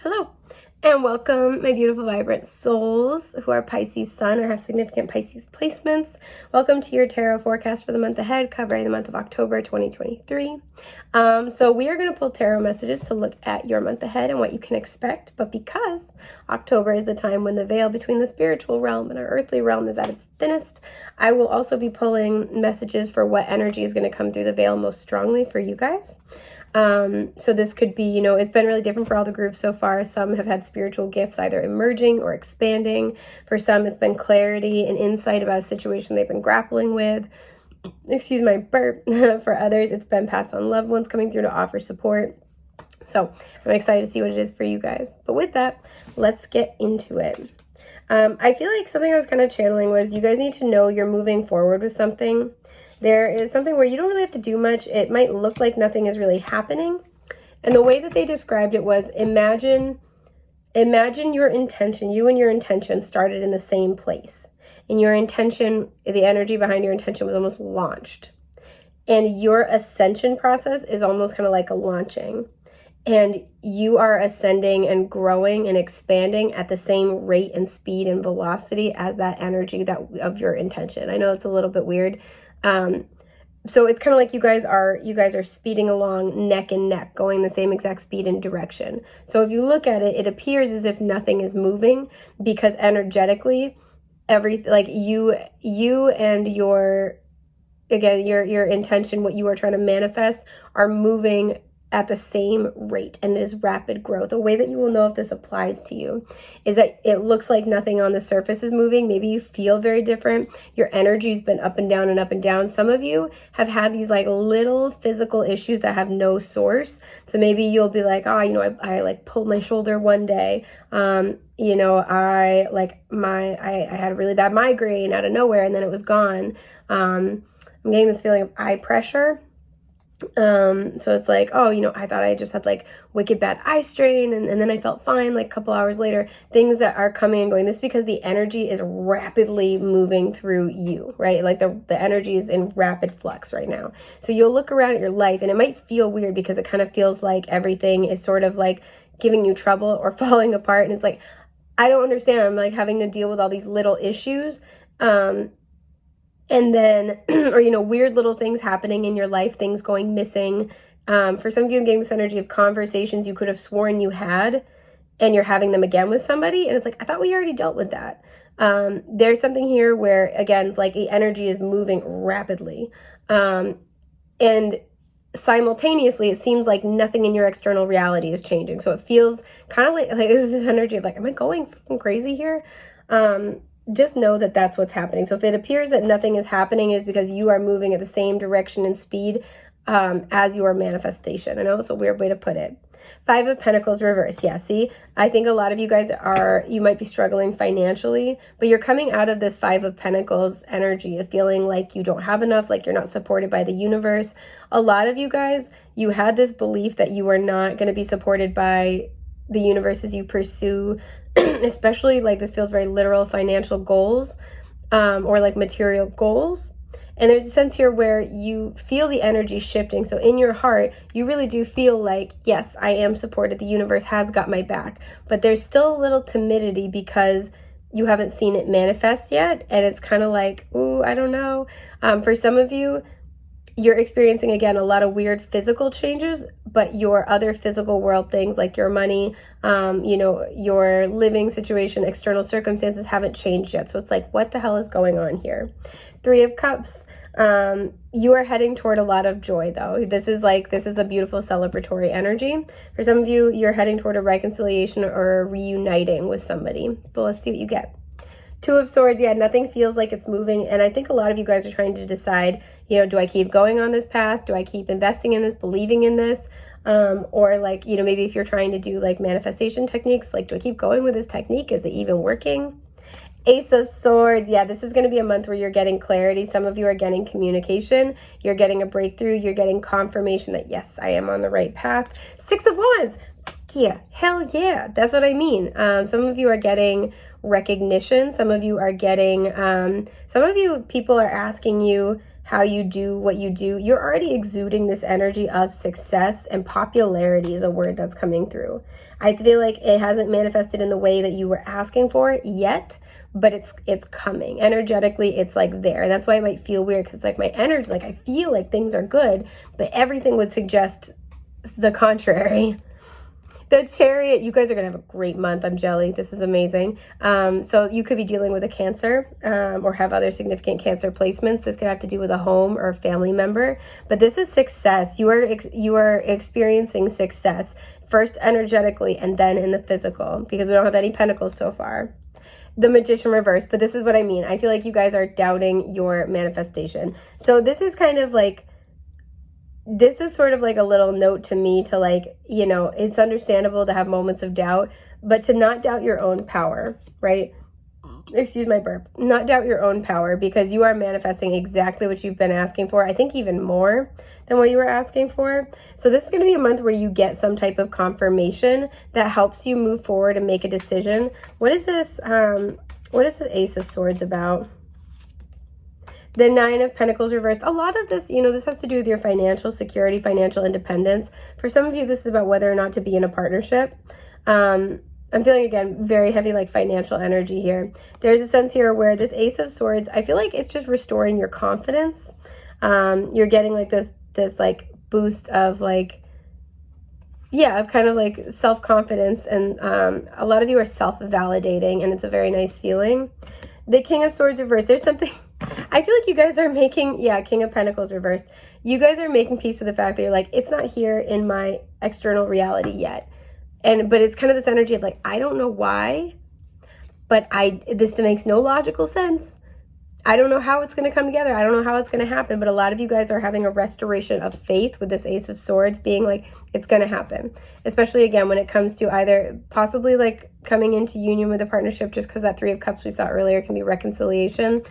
Hello, and welcome, my beautiful, vibrant souls who are Pisces sun or have significant Pisces placements. Welcome to your tarot forecast for the month ahead, covering the month of October 2023. So we are going to pull tarot messages to look at your month ahead and what you can expect. But because October is the time when the veil between the spiritual realm and our earthly realm is at its thinnest, I will also be pulling messages for what energy is going to come through the veil most strongly for you guys. So this could be, it's been really different for all the groups so far. Some have had spiritual gifts either emerging or expanding. For some, it's been clarity and insight about a situation they've been grappling with. Excuse my burp. For others, it's been passed on loved ones coming through to offer support. So I'm excited to see what it is for you guys. But with that, let's get into it. I feel like something I was kind of channeling was you guys need to know you're moving forward with something. There is something where you don't really have to do much. It might look like nothing is really happening. And the way that they described it was imagine your intention. You and your intention started in the same place. And your intention, the energy behind your intention was almost launched. And your ascension process is almost kind of like a launching. And you are ascending and growing and expanding at the same rate and speed and velocity as that energy of your intention. I know it's a little bit weird. So it's kind of like you guys are speeding along neck and neck, going the same exact speed and direction. So if you look at it, it appears as if nothing is moving because energetically, you and your intention, what you are trying to manifest, are moving at the same rate, and it is rapid growth. A way that you will know if this applies to you is that it looks like nothing on the surface is moving. Maybe you feel very different. Your energy's been up and down and up and down. Some of you have had these like little physical issues that have no source. So maybe you'll be like, I like pulled my shoulder one day. I had a really bad migraine out of nowhere and then it was gone. I'm getting this feeling of eye pressure. So it's like, I thought I just had like wicked bad eye strain and then I felt fine like a couple hours later. Things that are coming and going. This is because the energy is rapidly moving through you, right? Like the energy is in rapid flux right now. So you'll look around at your life and it might feel weird because it kind of feels like everything is sort of like giving you trouble or falling apart. And it's like, I don't understand. I'm like having to deal with all these little issues. And then, or, weird little things happening in your life, things going missing. For some of you, I'm getting this energy of conversations you could have sworn you had, and you're having them again with somebody. And it's like, I thought we already dealt with that. There's something here where, again, like the energy is moving rapidly. And simultaneously, it seems like nothing in your external reality is changing. So it feels kind of like this energy of like, am I going crazy here? Just know that that's what's happening. So if it appears that nothing is happening, it is because you are moving at the same direction and speed as your manifestation. I know it's a weird way to put it. 5 of Pentacles reverse. Yeah, see, I think a lot of you guys you might be struggling financially, but you're coming out of this 5 of Pentacles energy of feeling like you don't have enough, like you're not supported by the universe. A lot of you guys, you had this belief that you are not going to be supported by the universe as you pursue especially like this feels very literal financial goals or like material goals. And there's a sense here where you feel the energy shifting. So in your heart, you really do feel like, yes, I am supported. The universe has got my back. But there's still a little timidity because you haven't seen it manifest yet. And it's kind of like, ooh, I don't know. For some of you, you're experiencing, again, a lot of weird physical changes, but your other physical world things like your money, your living situation, external circumstances haven't changed yet. So it's like, what the hell is going on here? 3 of Cups. You are heading toward a lot of joy, though. This is a beautiful celebratory energy. For some of you, you're heading toward a reconciliation or reuniting with somebody. But let's see what you get. 2 of Swords, yeah, nothing feels like it's moving. And I think a lot of you guys are trying to decide, do I keep going on this path? Do I keep investing in this, believing in this? Or like, maybe if you're trying to do like manifestation techniques, like, do I keep going with this technique? Is it even working? Ace of Swords, yeah, this is going to be a month where you're getting clarity. Some of you are getting communication. You're getting a breakthrough. You're getting confirmation that, yes, I am on the right path. 6 of Wands. Yeah, hell yeah. That's what I mean. Some of you are getting recognition. Some of you are getting, people are asking you, how you do what you do, you're already exuding this energy of success, and popularity is a word that's coming through. I feel like it hasn't manifested in the way that you were asking for yet, but it's coming. Energetically, it's like there. And that's why it might feel weird, because like my energy, like I feel like things are good, but everything would suggest the contrary. The Chariot, you guys are going to have a great month. I'm jelly. This is amazing. So you could be dealing with a Cancer or have other significant Cancer placements. This could have to do with a home or a family member. But this is success. You are experiencing success, first energetically and then in the physical, because we don't have any Pentacles so far. The Magician reverse. But this is what I mean. I feel like you guys are doubting your manifestation. So this is kind of like, this is sort of like a little note to me to like, you know, it's understandable to have moments of doubt, but to not doubt your own power, right? Excuse my burp. Not doubt your own power, because you are manifesting exactly what you've been asking for. I think even more than what you were asking for. So this is going to be a month where you get some type of confirmation that helps you move forward and make a decision. What is this? What is the Ace of Swords about? The Nine of Pentacles reversed. A lot of this, you know, this has to do with your financial security, financial independence. For some of you, this is about whether or not to be in a partnership. I'm feeling, again, very heavy, like financial energy here. There's a sense here where this Ace of Swords, I feel like it's just restoring your confidence. You're getting like this like boost of like, yeah, of kind of like self-confidence. And a lot of you are self-validating, and it's a very nice feeling. The King of Swords reversed. There's something, I feel like you guys are making, yeah, King of Pentacles reversed. You guys are making peace with the fact that you're like, it's not here in my external reality yet. But it's kind of this energy of like, I don't know why, but this makes no logical sense. I don't know how it's going to come together. I don't know how it's going to happen. But a lot of you guys are having a restoration of faith with this Ace of Swords being like, it's going to happen. Especially, again, when it comes to either possibly like coming into union with a partnership, just because that Three of Cups we saw earlier can be reconciliation.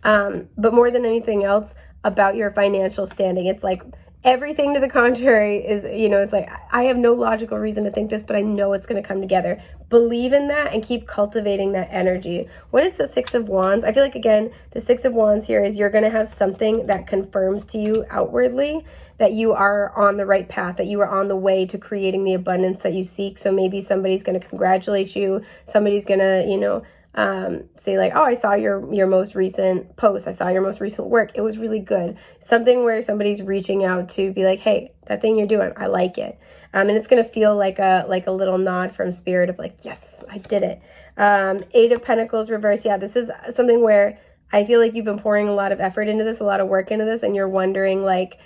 But more than anything else, about your financial standing. It's like everything to the contrary is, you know, it's like, I have no logical reason to think this, but I know it's going to come together. Believe in that and keep cultivating that energy. What is the Six of Wands? I feel like, again, the Six of Wands here is you're going to have something that confirms to you outwardly that you are on the right path, that you are on the way to creating the abundance that you seek. So maybe somebody's going to congratulate you. Somebody's going to, you know, say like, oh, I saw your most recent post. I saw your most recent work. It was really good. Something where somebody's reaching out to be like, hey, that thing you're doing, I like it. And it's going to feel like a little nod from spirit of like, yes, I did it. Eight of Pentacles reverse. Yeah, this is something where I feel like you've been pouring a lot of effort into this, a lot of work into this, and you're wondering like,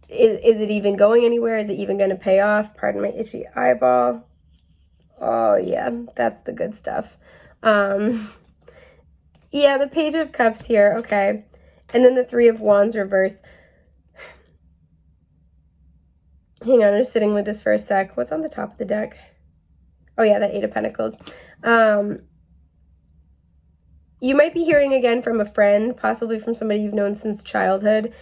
is it even going anywhere? Is it even going to pay off? Pardon my itchy eyeball. Oh yeah, that's the good stuff. Yeah, the Page of Cups here. Okay. And then the Three of Wands reversed. Hang on, I'm just sitting with this for a sec. What's on the top of the deck? Oh yeah, that Eight of Pentacles. You might be hearing again from a friend, possibly from somebody you've known since childhood.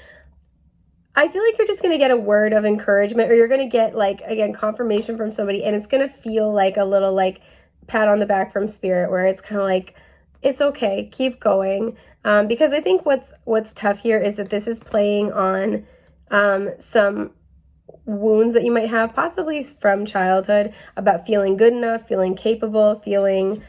I feel like you're just going to get a word of encouragement, or you're going to get like, again, confirmation from somebody, and it's going to feel like a little like pat on the back from spirit, where it's kind of like, it's okay, keep going. Because I think what's tough here is that this is playing on some wounds that you might have, possibly from childhood, about feeling good enough, feeling capable, feeling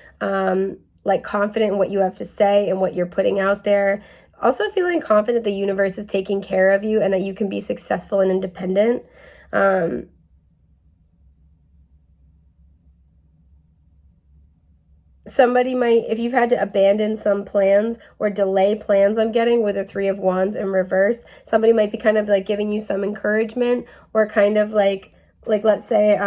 like confident in what you have to say and what you're putting out there. Also feeling confident the universe is taking care of you and that you can be successful and independent. Somebody might, if you've had to abandon some plans or delay plans, I'm getting with a Three of Wands in reverse, somebody might be kind of like giving you some encouragement, or kind of like let's say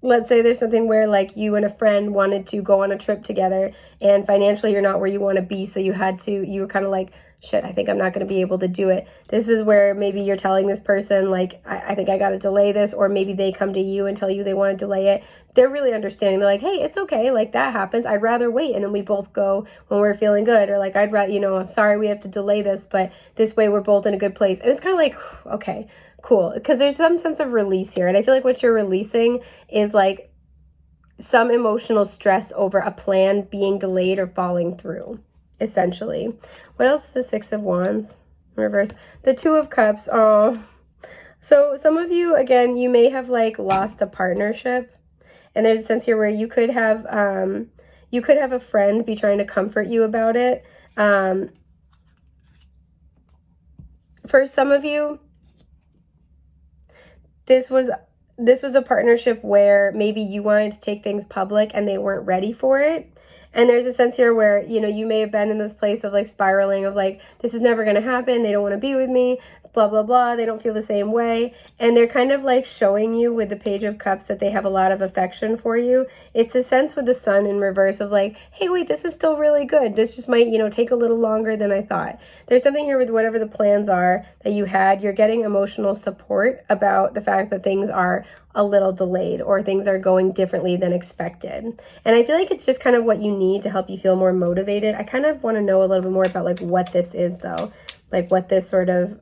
there's something where like you and a friend wanted to go on a trip together, and financially you're not where you want to be, so you were kind of like, shit, I think I'm not going to be able to do it. This is where maybe you're telling this person like, I think I got to delay this, or maybe they come to you and tell you they want to delay it. They're really understanding. They're like, hey, it's okay, like that happens, I'd rather wait, and then we both go when we're feeling good. Or like, I'd rather, you know, I'm sorry we have to delay this, but this way we're both in a good place. And it's kind of like, okay, cool, because there's some sense of release here. And I feel like what you're releasing is like some emotional stress over a plan being delayed or falling through. essentially. What else is the Six of Wands? Reverse. The Two of Cups. Oh. So some of you, again, you may have like lost a partnership. And there's a sense here where you could have a friend be trying to comfort you about it. For some of you, this was a partnership where maybe you wanted to take things public and they weren't ready for it. And there's a sense here where, you know, you may have been in this place of like spiraling of like, this is never going to happen. They don't want to be with me, blah, blah, blah. They don't feel the same way. And they're kind of like showing you with the Page of Cups that they have a lot of affection for you. It's a sense with the Sun in reverse of like, hey, wait, this is still really good. This just might, you know, take a little longer than I thought. There's something here with whatever the plans are that you had. You're getting emotional support about the fact that things are a little delayed or things are going differently than expected. And I feel like it's just kind of what you need to help you feel more motivated. I kind of want to know a little bit more about like what this is though, like what this sort of,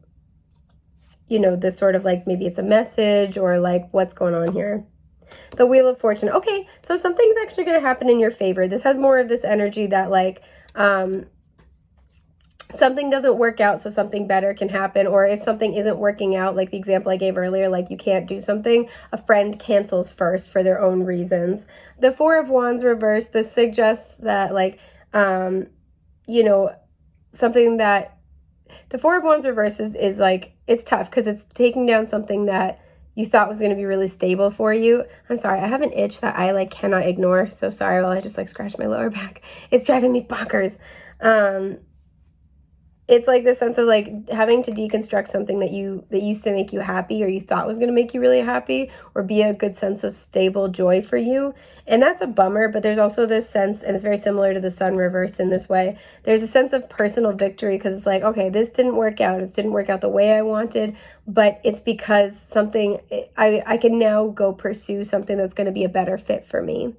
you know, this sort of like maybe it's a message or like what's going on here. The Wheel of Fortune. Okay, so something's actually going to happen in your favor. This has more of this energy that like something doesn't work out so something better can happen, or if something isn't working out, like the example I gave earlier, like you can't do something, a friend cancels first for their own reasons. The Four of Wands reversed, this suggests that like you know, something that the Four of Wands reversed is like, it's tough because it's taking down something that you thought was going to be really stable for you. I'm sorry, I have an itch that I like cannot ignore, so sorry while I just like scratch my lower back. It's driving me bonkers. It's like this sense of like having to deconstruct something that used to make you happy or you thought was going to make you really happy or be a good sense of stable joy for you. And that's a bummer, but there's also this sense, and it's very similar to the Sun reversed in this way. There's a sense of personal victory because it's like, okay, this didn't work out. It didn't work out the way I wanted, but it's because I can now go pursue something that's going to be a better fit for me.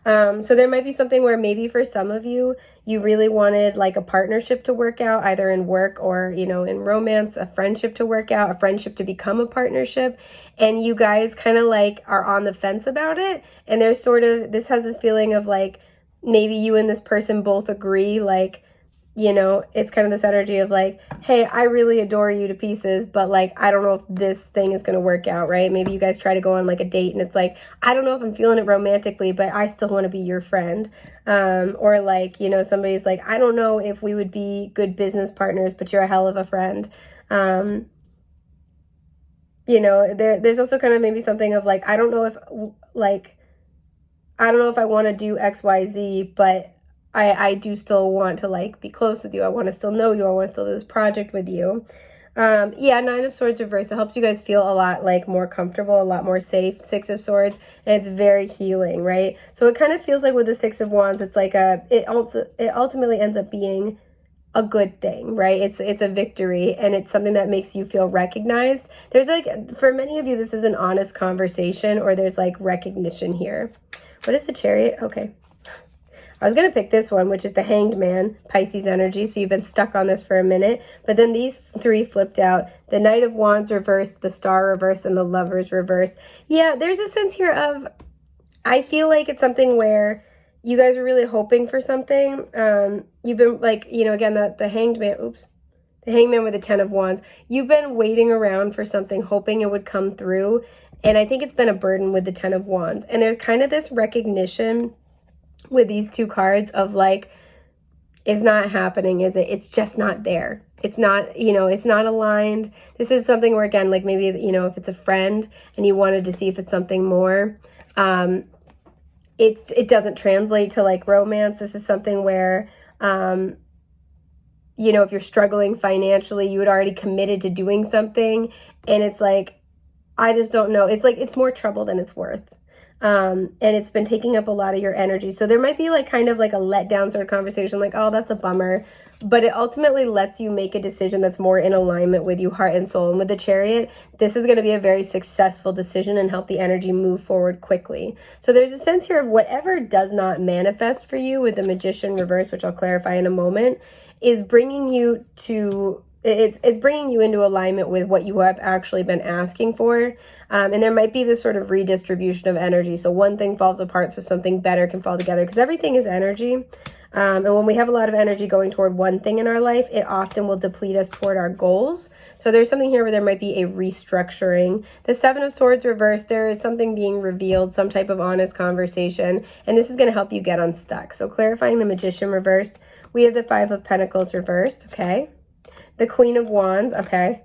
So there might be something where maybe for some of you, you really wanted like a partnership to work out, either in work or, you know, in romance, a friendship to work out, a friendship to become a partnership. And you guys kind of like are on the fence about it. And there's sort of, this has this feeling of like, maybe you and this person both agree, like, you know, it's kind of this energy of like, hey, I really adore you to pieces, but like, I don't know if this thing is going to work out, right? Maybe you guys try to go on like a date and it's like, I don't know if I'm feeling it romantically, but I still want to be your friend. Or like, you know, somebody's like, I don't know if we would be good business partners, but you're a hell of a friend. You know, there's also kind of maybe something of like, I don't know if I want to do X, Y, Z, but I do still want to like be close with you. I want to still know you. I want to still do this project with you. Yeah, Nine of Swords reversed. It helps you guys feel a lot like more comfortable, a lot more safe. Six of Swords, and it's very healing, right? So it kind of feels like with the Six of Wands, it's like it ultimately ends up being a good thing, right? It's a victory, and it's something that makes you feel recognized. There's like, for many of you, this is an honest conversation, or there's like recognition here. What is the Chariot? Okay. I was going to pick this one, which is the Hanged Man, Pisces energy. So you've been stuck on this for a minute. But then these three flipped out. The Knight of Wands reversed, the Star reversed, and the Lovers reversed. Yeah, there's a sense here of, I feel like it's something where you guys are really hoping for something. You've been like, you know, again, the Hanged Man, the Hangman with the Ten of Wands. You've been waiting around for something, hoping it would come through. And I think it's been a burden with the Ten of Wands. And there's kind of this recognition with these two cards of like, it's not happening, is it? It's just not there. It's not, you know, it's not aligned. This is something where, again, like maybe, you know, if it's a friend and you wanted to see if it's something more, it doesn't translate to like romance. This is something where, you know, if you're struggling financially, you had already committed to doing something, and it's like, I just don't know. It's like, it's more trouble than it's worth. And it's been taking up a lot of your energy. So there might be like kind of like a letdown sort of conversation, like, oh, that's a bummer. But it ultimately lets you make a decision that's more in alignment with you, heart and soul. And with the Chariot, this is going to be a very successful decision and help the energy move forward quickly. So there's a sense here of whatever does not manifest for you with the Magician reverse, which I'll clarify in a moment, is bringing you to... It's bringing you into alignment with what you have actually been asking for. And there might be this sort of redistribution of energy. So one thing falls apart so something better can fall together, because everything is energy. And when we have a lot of energy going toward one thing in our life, it often will deplete us toward our goals. So there's something here where there might be a restructuring. The Seven of Swords reversed, there is something being revealed, some type of honest conversation, and this is going to help you get unstuck. So clarifying the Magician reversed, we have the Five of Pentacles reversed, okay? The Queen of Wands, okay?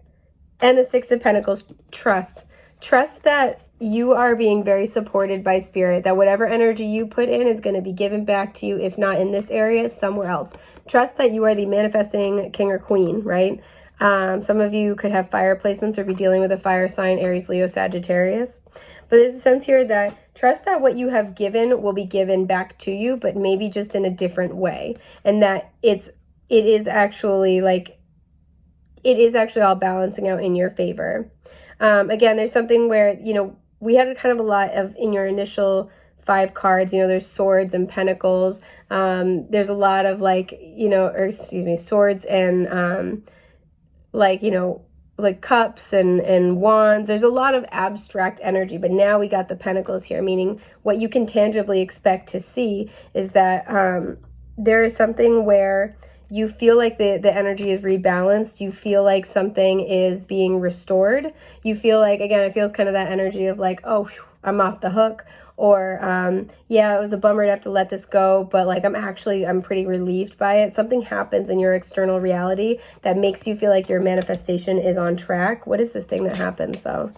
And the Six of Pentacles, trust. Trust that you are being very supported by Spirit, that whatever energy you put in is going to be given back to you, if not in this area, somewhere else. Trust that you are the manifesting king or queen, right? Some of you could have fire placements or be dealing with a fire sign, Aries, Leo, Sagittarius. But there's a sense here that trust that what you have given will be given back to you, but maybe just in a different way. And that it is actually all balancing out in your favor. Again, there's something where, we had kind of a lot of, in your initial 5 cards, there's swords and pentacles. There's a lot of swords and cups and wands. There's a lot of abstract energy, but now we got the pentacles here, meaning what you can tangibly expect to see is that there is something where you feel like the energy is rebalanced. You feel like something is being restored. You feel like, again, it feels kind of that energy of like, oh, whew, I'm off the hook. Or, yeah, it was a bummer to have to let this go, but like, I'm pretty relieved by it. Something happens in your external reality that makes you feel like your manifestation is on track. What is this thing that happens though?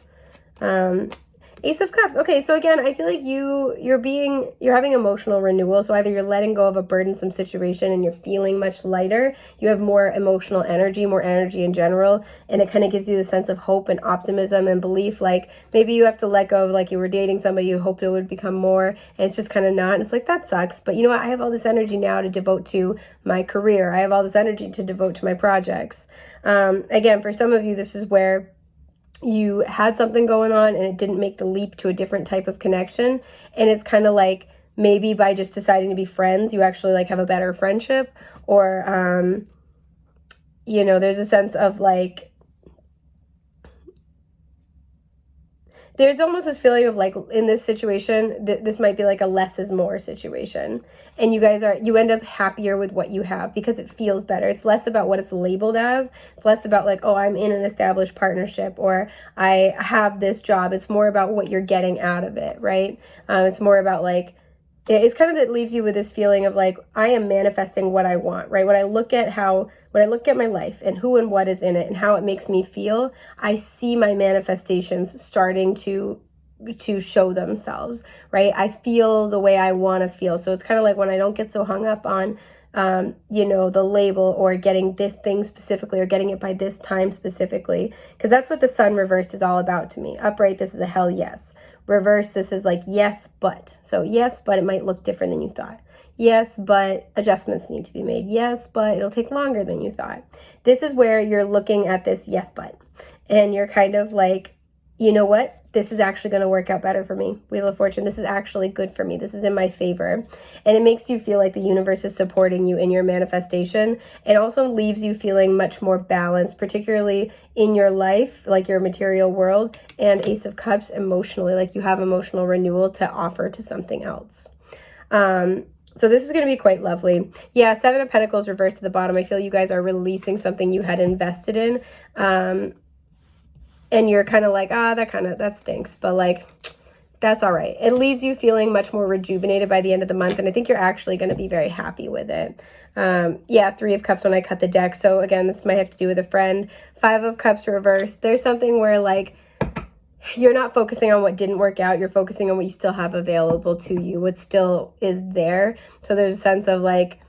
Ace of Cups. Okay, so again, I feel like you're having emotional renewal. So either you're letting go of a burdensome situation and you're feeling much lighter. You have more emotional energy, more energy in general, and it kind of gives you the sense of hope and optimism and belief. Like maybe you have to let go of, like, you were dating somebody you hoped it would become more, and it's just kind of not. And it's like, that sucks. But you know what? I have all this energy now to devote to my career. I have all this energy to devote to my projects. Again, for some of you, this is where you had something going on and it didn't make the leap to a different type of connection. And it's kind of like maybe by just deciding to be friends, you actually like have a better friendship. Or, there's a sense of like, there's almost this feeling of like, in this situation, this might be like a less is more situation. And you end up happier with what you have because it feels better. It's less about what it's labeled as. It's less about like, oh, I'm in an established partnership or I have this job. It's more about what you're getting out of it, right? It's more about like, it's kind of that leaves you with this feeling of like, I am manifesting what I want, right? When I look at my life and who and what is in it and how it makes me feel, I see my manifestations starting to show themselves, right? I feel the way I want to feel. So it's kind of like when I don't get so hung up on, the label or getting this thing specifically or getting it by this time specifically, because that's what the Sun reversed is all about to me. Upright, this is a hell yes. Reverse, this is like yes, but. So yes, but it might look different than you thought. Yes, but adjustments need to be made. Yes, but it'll take longer than you thought. This is where you're looking at this yes, but. And you're kind of like, you know what? This is actually going to work out better for me. Wheel of Fortune, this is actually good for me. This is in my favor. And it makes you feel like the universe is supporting you in your manifestation. It also leaves you feeling much more balanced, particularly in your life, like your material world, and Ace of Cups emotionally, like you have emotional renewal to offer to something else. So this is going to be quite lovely. Yeah, Seven of Pentacles reversed at the bottom. I feel you guys are releasing something you had invested in. And you're kind of like, that stinks. But like, that's all right. It leaves you feeling much more rejuvenated by the end of the month. And I think you're actually going to be very happy with it. Yeah, Three of Cups when I cut the deck. So again, this might have to do with a friend. Five of Cups reversed. There's something where like, you're not focusing on what didn't work out. You're focusing on what you still have available to you, what still is there. So there's a sense of like,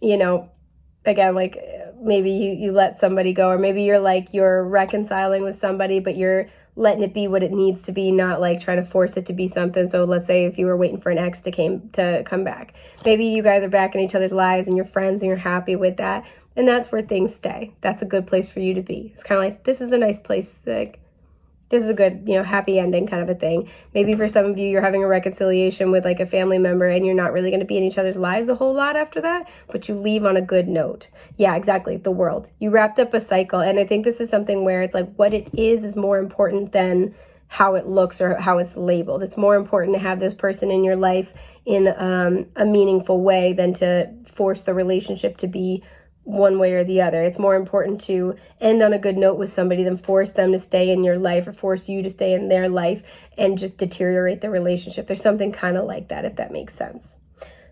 again, like maybe you let somebody go, or maybe you're reconciling with somebody, but you're letting it be what it needs to be, not like trying to force it to be something. So let's say if you were waiting for an ex to come back, maybe you guys are back in each other's lives and you're friends and you're happy with that. And that's where things stay. That's a good place for you to be. It's kind of like, this is a nice place, like, this is a good, happy ending kind of a thing. Maybe for some of you, you're having a reconciliation with like a family member and you're not really going to be in each other's lives a whole lot after that, but you leave on a good note. Yeah, exactly. The world. You wrapped up a cycle. And I think this is something where it's like what it is more important than how it looks or how it's labeled. It's more important to have this person in your life in a meaningful way than to force the relationship to be one way or the other. It's more important to end on a good note with somebody than force them to stay in your life or force you to stay in their life and just deteriorate the relationship. There's something kind of like that, if that makes sense.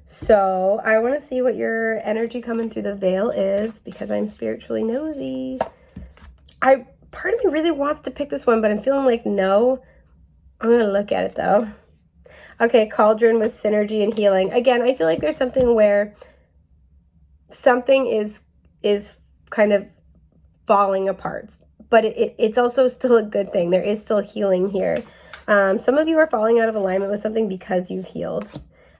So I want to see what your energy coming through the veil is, because I'm spiritually nosy. Part of me really wants to pick this one, but I'm feeling like no. I'm going to look at it though. Okay, cauldron with synergy and healing. Again, I feel like there's something where something is kind of falling apart, but it's also still a good thing. There is still healing here. Some of you are falling out of alignment with something because you've healed.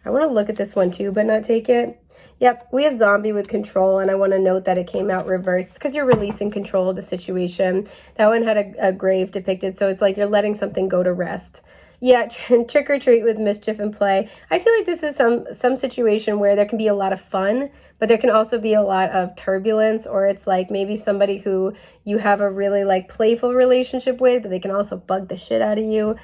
I want to look at this one too, but not take it. Yep, we have zombie with control, and I want to note that it came out reversed. It's because you're releasing control of the situation. That one had a grave depicted, so it's like you're letting something go to rest. Yeah, trick or treat with mischief and play. I feel like this is some situation where there can be a lot of fun, but there can also be a lot of turbulence, or it's like maybe somebody who you have a really like playful relationship with, but they can also bug the shit out of you.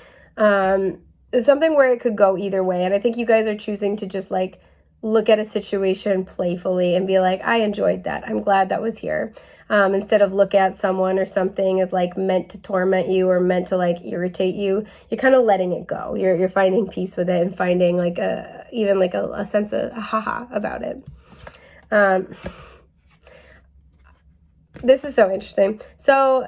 It's something where it could go either way, and I think you guys are choosing to just like look at a situation playfully and be like, I enjoyed that. I'm glad that was here. Instead of look at someone or something as like meant to torment you or meant to like irritate you, you're kind of letting it go. You're finding peace with it and finding like even like a sense of a haha about it. This is so interesting. So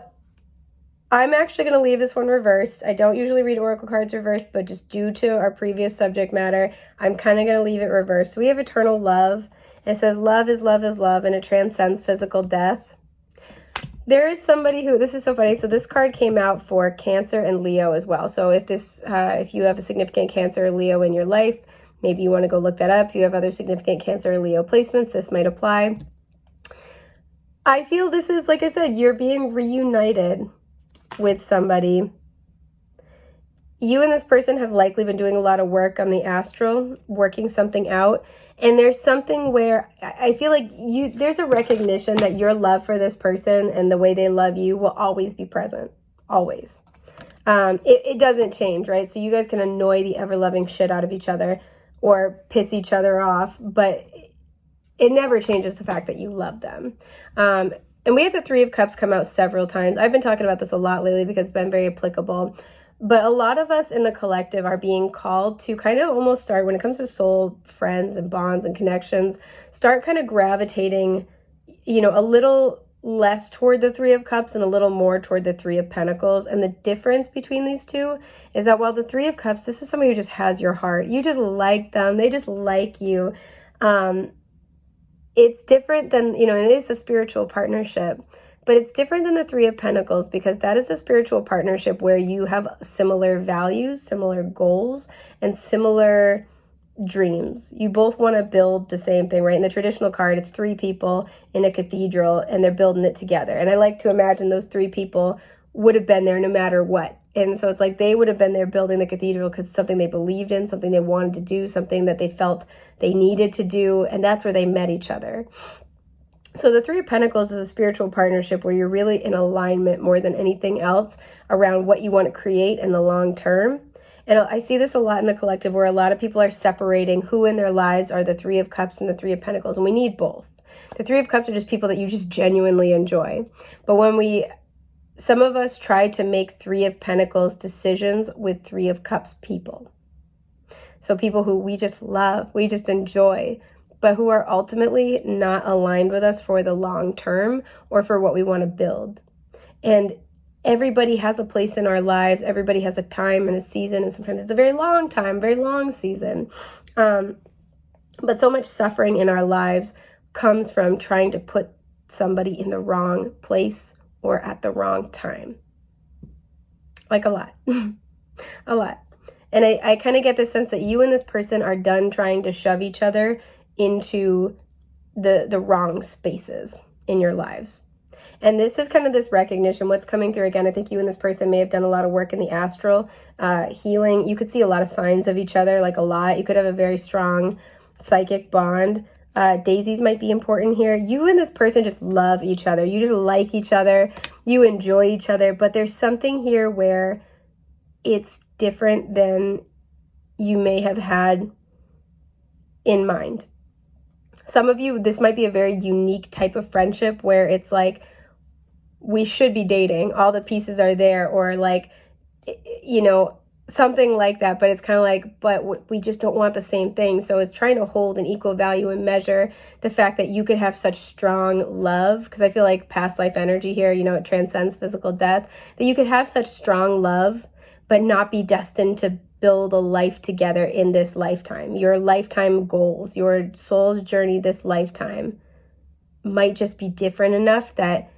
I'm actually going to leave this one reversed. I don't usually read oracle cards reversed, but just due to our previous subject matter, I'm kind of going to leave it reversed. So we have eternal love. And it says love is love is love, and it transcends physical death. There is somebody who, this is so funny. So this card came out for Cancer and Leo as well. So if you have a significant Cancer or Leo in your life, maybe you want to go look that up. If you have other significant Cancer or Leo placements, this might apply. I feel this is, like I said, you're being reunited with somebody. You and this person have likely been doing a lot of work on the astral, working something out. And there's something where I feel like there's a recognition that your love for this person and the way they love you will always be present. Always. It doesn't change, right? So you guys can annoy the ever-loving shit out of each other or piss each other off, but it never changes the fact that you love them. And we had the Three of Cups come out several times. I've been talking about this a lot lately because it's been very applicable. But a lot of us in the collective are being called to kind of almost start, when it comes to soul friends and bonds and connections, start kind of gravitating, a little less toward the Three of Cups and a little more toward the Three of Pentacles. And the difference between these two is that while the Three of Cups, this is somebody who just has your heart. You just like them. They just like you. It's different than, and it is a spiritual partnership, but it's different than the Three of Pentacles because that is a spiritual partnership where you have similar values, similar goals, and similar dreams. You both want to build the same thing, right? In the traditional card, it's three people in a cathedral and they're building it together. And I like to imagine those three people would have been there no matter what. And so it's like they would have been there building the cathedral because it's something they believed in, something they wanted to do, something that they felt they needed to do. And that's where they met each other. So the Three of Pentacles is a spiritual partnership where you're really in alignment more than anything else around what you want to create in the long term. And I see this a lot in the collective where a lot of people are separating who in their lives are the Three of Cups and the Three of Pentacles. And we need both. The Three of Cups are just people that you just genuinely enjoy. But some of us try to make Three of Pentacles decisions with Three of Cups people. So people who we just love, we just enjoy, but who are ultimately not aligned with us for the long term or for what we want to build. And everybody has a place in our lives. Everybody has a time and a season, and sometimes it's a very long time, very long season. But so much suffering in our lives comes from trying to put somebody in the wrong place or at the wrong time. Like a lot. A lot. And I kind of get the sense that you and this person are done trying to shove each other into the wrong spaces in your lives. And this is kind of this recognition, what's coming through. Again, I think you and this person may have done a lot of work in the astral, healing. You could see a lot of signs of each other, like a lot. You could have a very strong psychic bond. Daisies might be important here. You and this person just love each other. You just like each other. You enjoy each other. But there's something here where it's different than you may have had in mind. Some of you, this might be a very unique type of friendship where it's like, we should be dating, all the pieces are there, or like, something like that, but it's kind of like, but we just don't want the same thing. So it's trying to hold an equal value and measure the fact that you could have such strong love, because I feel like past life energy here, it transcends physical death, that you could have such strong love, but not be destined to build a life together in this lifetime. Your lifetime goals, your soul's journey this lifetime might just be different enough that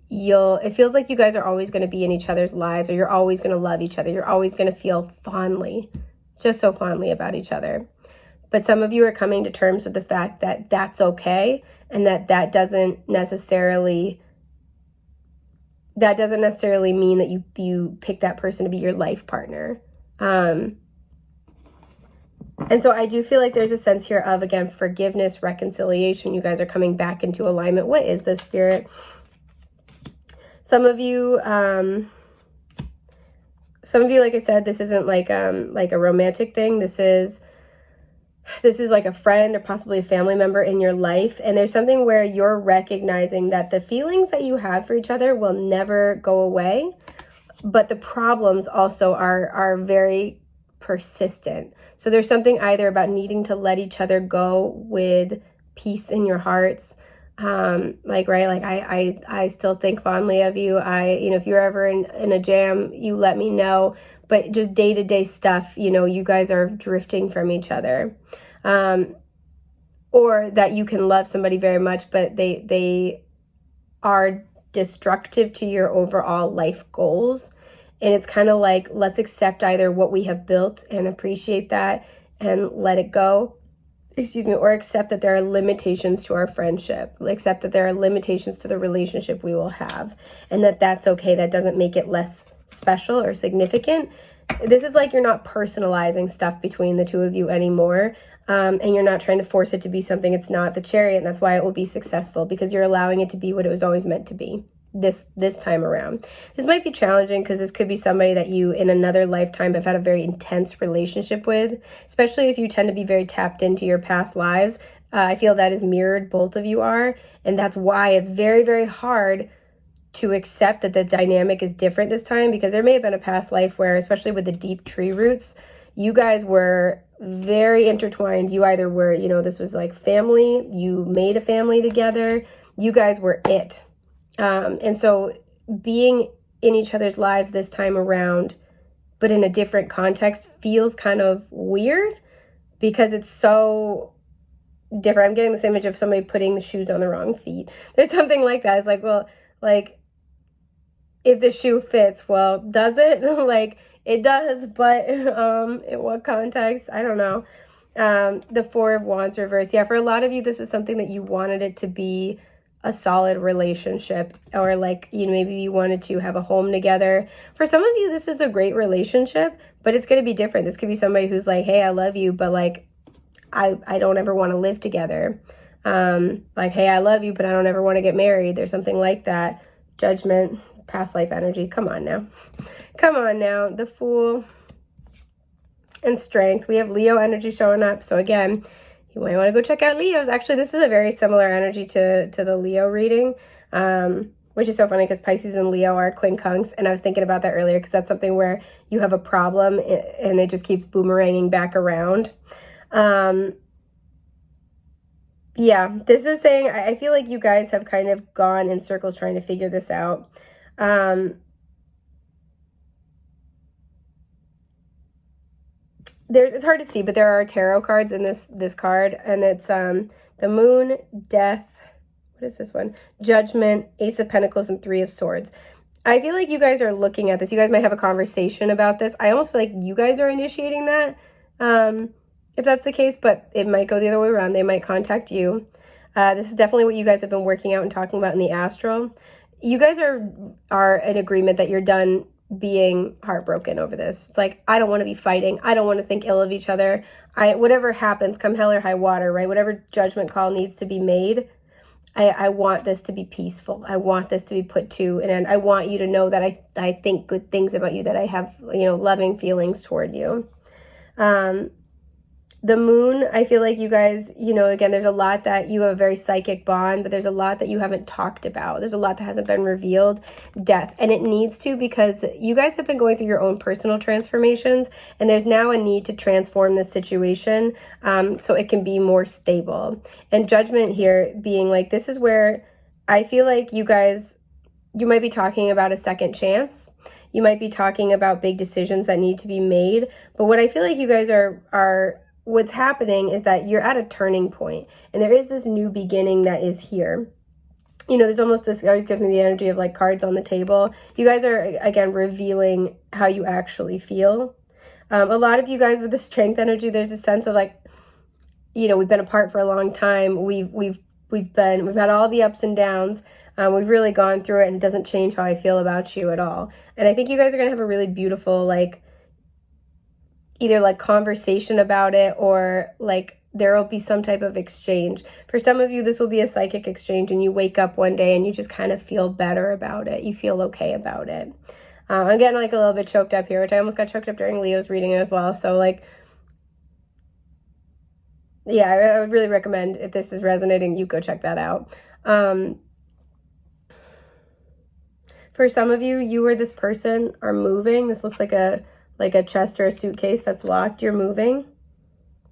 it feels like you guys are always going to be in each other's lives, or you're always going to love each other. You're always going to feel fondly, just so fondly about each other. But some of you are coming to terms with the fact that that's okay, and that doesn't necessarily mean that you pick that person to be your life partner. And so I do feel like there's a sense here of, again, forgiveness, reconciliation. You guys are coming back into alignment. What is this, Spirit? Some of you, like I said, this isn't like a romantic thing. This is like a friend or possibly a family member in your life. And there's something where you're recognizing that the feelings that you have for each other will never go away, but the problems also are very persistent. So there's something either about needing to let each other go with peace in your hearts. I still think fondly of you. If you're ever in a jam, you let me know, but just day-to-day stuff, you guys are drifting from each other. Or that you can love somebody very much, but they are destructive to your overall life goals. And it's kind of like, let's accept either what we have built and appreciate that and let it go. Or accept that there are limitations to our friendship, accept that there are limitations to the relationship we will have, and that's okay. That doesn't make it less special or significant. This is like, you're not personalizing stuff between the two of you anymore, and you're not trying to force it to be something it's not. The Chariot, and that's why it will be successful, because you're allowing it to be what it was always meant to be. This time around. This might be challenging because this could be somebody that you in another lifetime have had a very intense relationship with, especially if you tend to be very tapped into your past lives. I feel that is mirrored, both of you are, and that's why it's very, very hard to accept that the dynamic is different this time, because there may have been a past life where, especially with the deep tree roots, you guys were very intertwined. You either were, this was like family, you made a family together, you guys were it. And so being in each other's lives this time around, but in a different context, feels kind of weird because it's so different. I'm getting this image of somebody putting the shoes on the wrong feet. There's something like that. It's like, well, like, if the shoe fits, well, does it? Like, it does, but in what context? I don't know. The Four of Wands reversed. Yeah, for a lot of you, this is something that you wanted it to be a solid relationship, or like, maybe you wanted to have a home together. For some of you, this is a great relationship, but it's going to be different. This could be somebody who's like, hey, I love you, but like, I don't ever want to live together. Like, hey, I love you, but I don't ever want to get married. There's something like that. Judgment, past life energy. Come on now. The Fool and Strength. We have Leo energy showing up. So again, you might want to go check out Leo's. Actually, this is a very similar energy to the Leo reading, which is so funny because Pisces and Leo are quincunx. And I was thinking about that earlier because that's something where you have a problem and it just keeps boomeranging back around. Yeah, this is saying, I feel like you guys have kind of gone in circles trying to figure this out. It's hard to see, but there are tarot cards in this card, and it's the Moon, Death, what is this one? Judgment, Ace of Pentacles, and Three of Swords. I feel like you guys are looking at this. You guys might have a conversation about this. I almost feel like you guys are initiating that, if that's the case, but it might go the other way around. They might contact you. This is definitely what you guys have been working out and talking about in the astral. You guys are in agreement that you're done being heartbroken over this. It's like, I don't want to be fighting. I don't want to think ill of each other. Whatever happens, come hell or high water, right? Whatever judgment call needs to be made, I want this to be peaceful. I want this to be put to an end. I want you to know that I think good things about you, that I have, loving feelings toward you. The moon, I feel like you guys, again, there's a lot that you have a very psychic bond, but there's a lot that you haven't talked about. There's a lot that hasn't been revealed. Death. And it needs to, because you guys have been going through your own personal transformations, and there's now a need to transform this situation so it can be more stable. And judgment here being like, this is where I feel like you guys, you might be talking about a second chance. You might be talking about big decisions that need to be made. But what I feel like you guys are what's happening is that you're at a turning point, and there is this new beginning that is here. There's almost this, always gives me the energy of like cards on the table. You guys are, again, revealing how you actually feel. A lot of you guys with the strength energy, there's a sense of like, we've been apart for a long time. We've had all the ups and downs. We've really gone through it, and it doesn't change how I feel about you at all. And I think you guys are going to have a really beautiful, like, either like conversation about it, or like there will be some type of exchange. For some of you, this will be a psychic exchange, and you wake up one day and you just kind of feel better about it. You feel okay about it. I'm getting like a little bit choked up here, which I almost got choked up during Leo's reading as well. So like, yeah, I would really recommend, if this is resonating, you go check that out. For some of you, you or this person are moving. This looks like a chest or a suitcase that's locked. You're moving,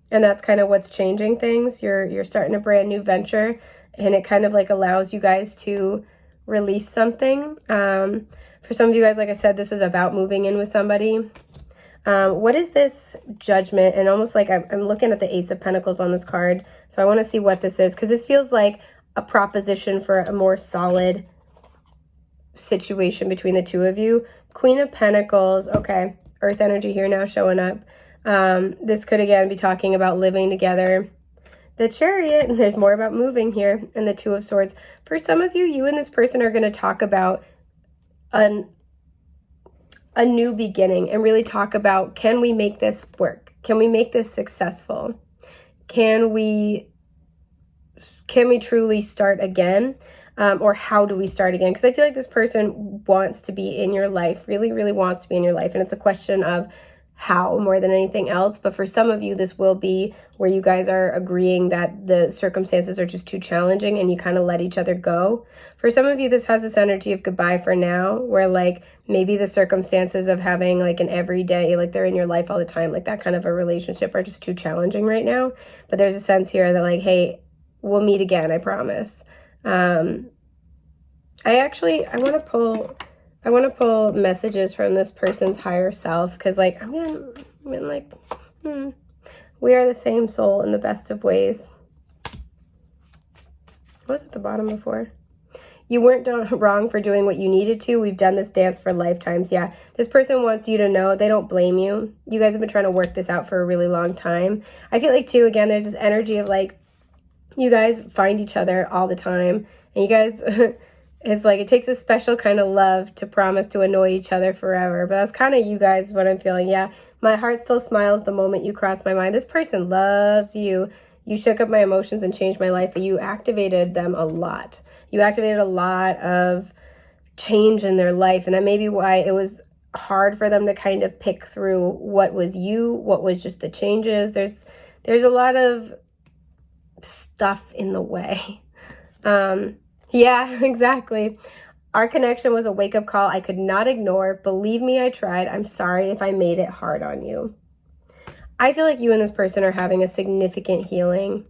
and that's kind of what's changing things. You're starting a brand new venture, and it kind of like allows you guys to release something. For some of you guys, like I said, this is about moving in with somebody. What is this judgment? And almost like I'm looking at the Ace of Pentacles on this card, so I want to see what this is, because this feels like a proposition for a more solid situation between the two of you. Queen of Pentacles, okay. Earth energy here now showing up. This could again be talking about living together. The Chariot, and there's more about moving here, and the Two of Swords. For some of you, you and this person are going to talk about a new beginning, and really talk about, can we make this work? Can we make this successful? Can we truly start again? Or how do we start again? Because I feel like this person wants to be in your life, really, really wants to be in your life. And it's a question of how more than anything else. But for some of you, this will be where you guys are agreeing that the circumstances are just too challenging, and you kind of let each other go. For some of you, this has this energy of goodbye for now, where like maybe the circumstances of having like an everyday, like they're in your life all the time, like that kind of a relationship, are just too challenging right now. But there's a sense here that like, hey, we'll meet again, I promise. I want to pull messages from this person's higher self, because like we are the same soul in the best of ways. What was at the bottom before? You weren't wrong for doing what you needed to. We've done this dance for lifetimes. Yeah, this person wants you to know they don't blame you. You guys have been trying to work this out for a really long time. I feel like too, again, there's this energy of like, you guys find each other all the time, and you guys, it's like it takes a special kind of love to promise to annoy each other forever. But that's kind of you guys, what I'm feeling. Yeah, my heart still smiles the moment you cross my mind. This person loves you. You shook up my emotions and changed my life, but you activated them a lot. You activated a lot of change in their life, and that may be why it was hard for them to kind of pick through what was you, what was just the changes. There's a lot of stuff in the way. Yeah, exactly. Our connection was a wake-up call I could not ignore. Believe me, I tried. I'm sorry if I made it hard on you. I feel like you and this person are having a significant healing.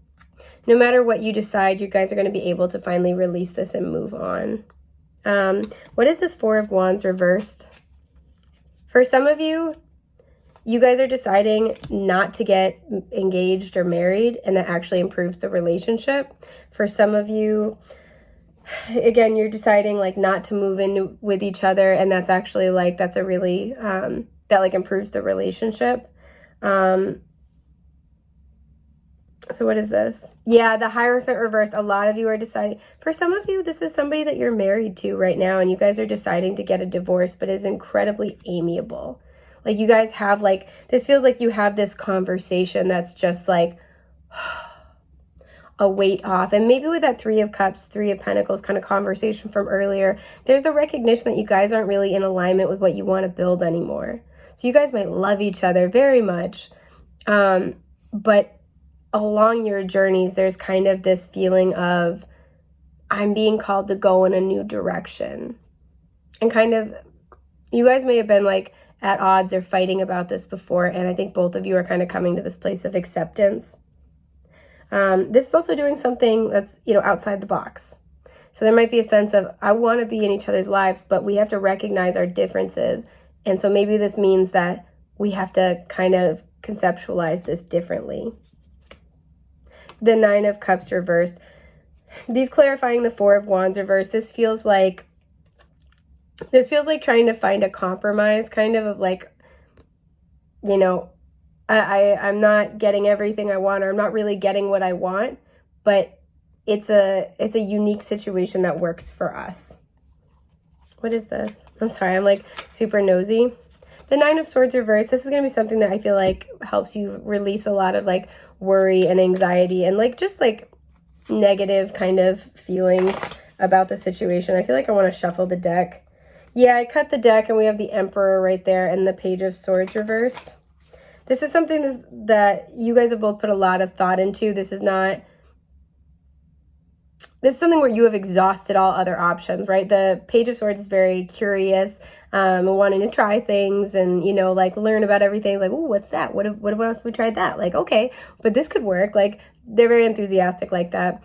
No matter what you decide, you guys are going to be able to finally release this and move on. What is this Four of Wands reversed? For some of you, you guys are deciding not to get engaged or married, and that actually improves the relationship. For some of you, again, you're deciding like not to move in with each other, and that's actually like, that's a really, that like improves the relationship. So what is this? Yeah, the Hierophant reversed. A lot of you are deciding. For some of you, this is somebody that you're married to right now, and you guys are deciding to get a divorce, but is incredibly amiable. Like you guys have like, this feels like you have this conversation that's just like a weight off. And maybe with that Three of Cups, Three of Pentacles kind of conversation from earlier, there's the recognition that you guys aren't really in alignment with what you want to build anymore. So you guys might love each other very much, but along your journeys, there's kind of this feeling of, I'm being called to go in a new direction. And kind of, you guys may have been like at odds or fighting about this before, and I think both of you are kind of coming to this place of acceptance. This is also doing something that's, outside the box. So there might be a sense of, I want to be in each other's lives, but we have to recognize our differences. And so maybe this means that we have to kind of conceptualize this differently. The Nine of Cups reversed. These clarifying the Four of Wands reversed. This feels like trying to find a compromise, kind of like, I'm not getting everything I want, or I'm not really getting what I want, but it's a unique situation that works for us. What is this? I'm sorry, I'm like super nosy. The Nine of Swords reversed. This is going to be something that I feel like helps you release a lot of like worry and anxiety and like just like negative kind of feelings about the situation. I feel like I want to shuffle the deck. Yeah, I cut the deck and we have the Emperor right there and the Page of Swords reversed. This is something that you guys have both put a lot of thought into. This is something where you have exhausted all other options, right? The Page of Swords is very curious, and wanting to try things and, like learn about everything. Like, oh, what's that? What if we tried that? Like, okay, but this could work. Like, they're very enthusiastic like that.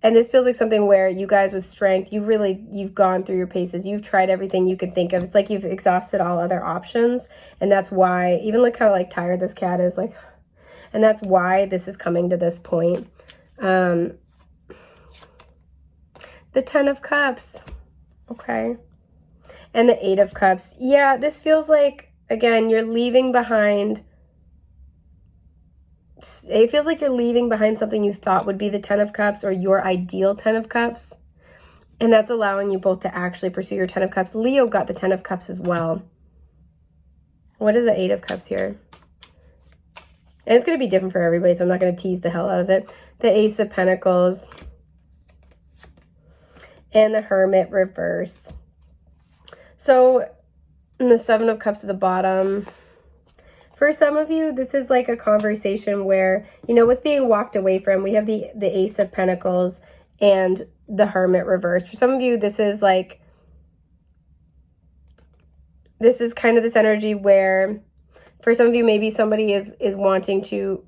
And this feels like something where you guys with strength, you've gone through your paces. You've tried everything you could think of. It's like you've exhausted all other options. And that's why, even look how like tired this cat is, like, and that's why this is coming to this point. The Ten of Cups. Okay. And the Eight of Cups. Yeah, this feels like, again, you're leaving behind. It feels like you're leaving behind something you thought would be the Ten of Cups or your ideal Ten of Cups. And that's allowing you both to actually pursue your Ten of Cups. Leo got the Ten of Cups as well. What is the Eight of Cups here? And it's going to be different for everybody, so I'm not going to tease the hell out of it. The Ace of Pentacles. And the Hermit reversed. So, and the Seven of Cups at the bottom. For some of you, this is like a conversation where, what's being walked away from. We have the Ace of Pentacles and the Hermit reversed. For some of you, this is kind of this energy where, for some of you, maybe somebody is wanting to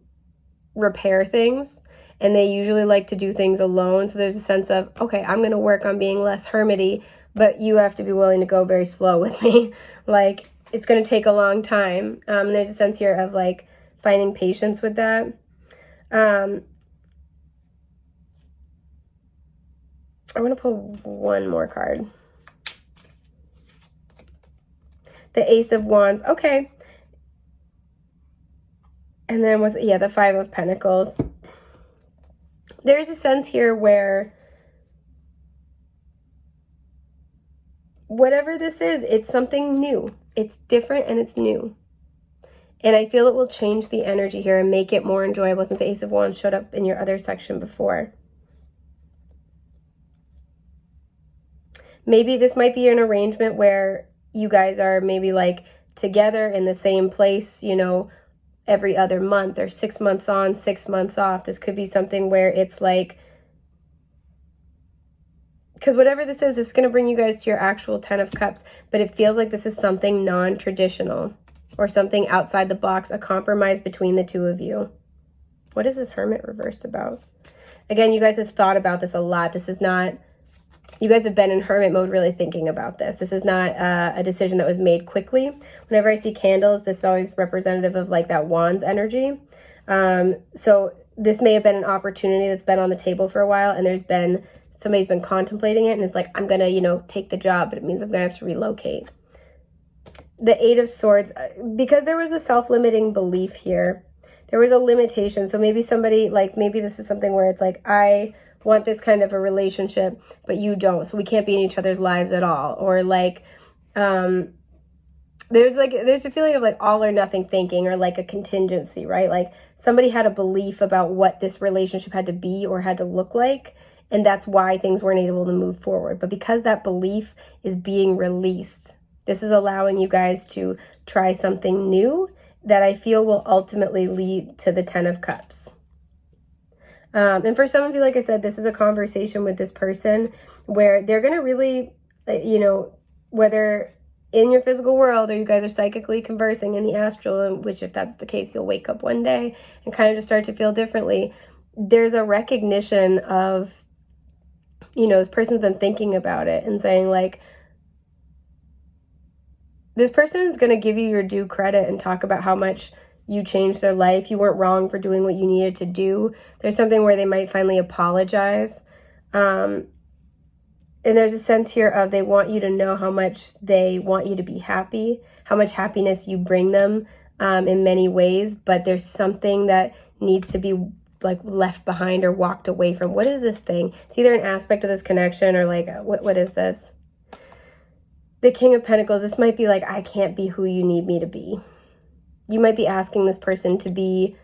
repair things. And they usually like to do things alone. So there's a sense of, okay, I'm going to work on being less hermity, but you have to be willing to go very slow with me. Like, it's going to take a long time. There's a sense here of like finding patience with that. I want to pull one more card. The Ace of Wands. Okay. And then the Five of Pentacles. There's a sense here where whatever this is, it's something new. It's different and it's new. And I feel it will change the energy here and make it more enjoyable. I think the Ace of Wands showed up in your other section before. Maybe this might be an arrangement where you guys are maybe like together in the same place, every other month, or 6 months on, 6 months off. This could be something where it's like, because whatever this is going to bring you guys to your actual Ten of Cups, but it feels like this is something non-traditional or something outside the box, a compromise between the two of you. What is this Hermit reversed about? Again, you guys have thought about this a lot. This is not, you guys have been in hermit mode really thinking about this. This is not a decision that was made quickly. Whenever I see candles, this is always representative of like that Wands energy. So this may have been an opportunity that's been on the table for a while, and somebody's been contemplating it, and it's like, I'm going to, take the job, but it means I'm going to have to relocate. The Eight of Swords, because there was a self-limiting belief here, there was a limitation. So maybe maybe this is something where it's like, I want this kind of a relationship, but you don't. So we can't be in each other's lives at all. Or like, there's a feeling of like all or nothing thinking, or like a contingency, right? Like somebody had a belief about what this relationship had to be or had to look like, and that's why things weren't able to move forward. But because that belief is being released, this is allowing you guys to try something new that I feel will ultimately lead to the 10 of Cups. And for some of you, like I said, this is a conversation with this person where they're going to really, whether in your physical world or you guys are psychically conversing in the astral, which if that's the case, you'll wake up one day and kind of just start to feel differently. There's a recognition of, this person's been thinking about it and saying like, this person is going to give you your due credit and talk about how much you changed their life. You weren't wrong for doing what you needed to do. There's something where they might finally apologize. And there's a sense here of they want you to know how much they want you to be happy, how much happiness you bring them in many ways, but there's something that needs to be like left behind or walked away from. What is this thing? It's either an aspect of this connection or like, what is this? The King of Pentacles, this might be like, I can't be who you need me to be. You might be asking this person to be,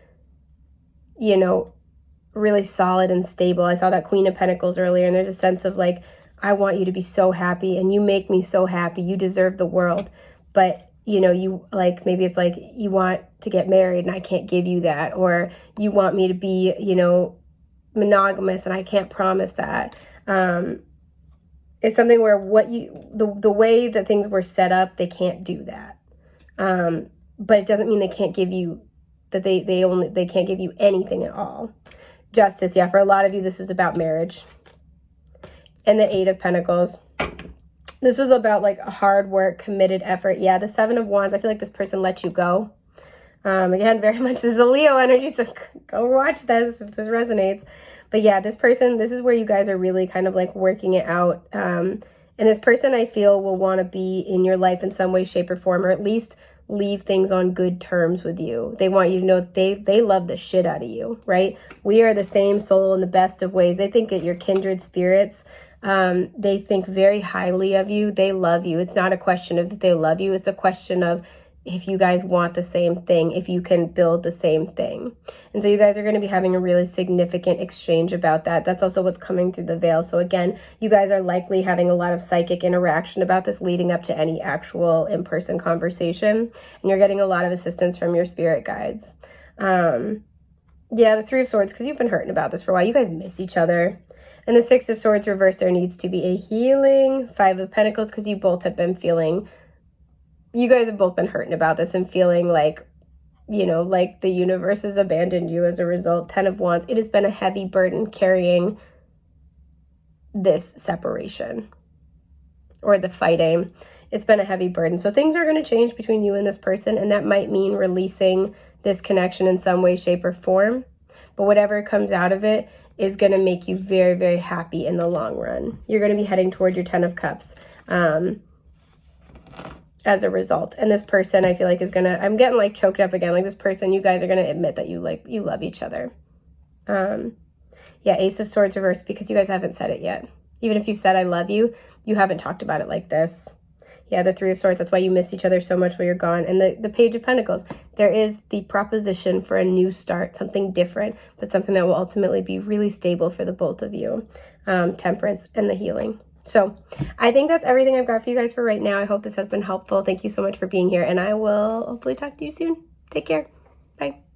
really solid and stable. I saw that Queen of Pentacles earlier, and there's a sense of like, I want you to be so happy and you make me so happy. You deserve the world. But, you like, maybe it's like you want to get married and I can't give you that. Or you want me to be, monogamous and I can't promise that. It's something where the way that things were set up, they can't do that. But it doesn't mean they can't give you, that they can't give you anything at all. Justice, yeah, for a lot of you, this is about marriage. And the 8 of Pentacles. This was about like hard work, committed effort. Yeah, the 7 of Wands, I feel like this person let you go. Again, very much, this is a Leo energy, so go watch this if this resonates. But yeah, this person, this is where you guys are really kind of like working it out. And this person, I feel, will want to be in your life in some way, shape, or form, or at least leave things on good terms with you. They want you to know they love the shit out of you, right? We are the same soul in the best of ways. They think that you're kindred spirits. They think very highly of you. They love you. It's not a question of if they love you. It's a question of if you guys want the same thing, if you can build the same thing. And so you guys are going to be having a really significant exchange about that. That's also what's coming through the veil. So again, you guys are likely having a lot of psychic interaction about this leading up to any actual in-person conversation. And you're getting a lot of assistance from your spirit guides. Yeah, the 3 of Swords, because you've been hurting about this for a while. You guys miss each other. And the 6 of Swords reversed, there needs to be a healing. 5 of Pentacles, because you both have been feeling, you guys have both been hurting about this and feeling like, like the universe has abandoned you as a result. 10 of Wands, it has been a heavy burden carrying this separation or the fighting. It's been a heavy burden. So things are going to change between you and this person, and that might mean releasing this connection in some way, shape, or form. But whatever comes out of it is going to make you very, very happy in the long run. You're going to be heading toward your 10 of Cups as a result. And this person, I feel like, is going to, I'm getting like choked up again. Like this person, you guys are going to admit that you love each other. Yeah, Ace of Swords reversed, because you guys haven't said it yet. Even if you've said I love you, you haven't talked about it like this. Yeah, the 3 of Swords, that's why you miss each other so much while you're gone. And the Page of Pentacles, there is the proposition for a new start, something different, but something that will ultimately be really stable for the both of you. Temperance and the healing. So I think that's everything I've got for you guys for right now. I hope this has been helpful. Thank you so much for being here, and I will hopefully talk to you soon. Take care. Bye.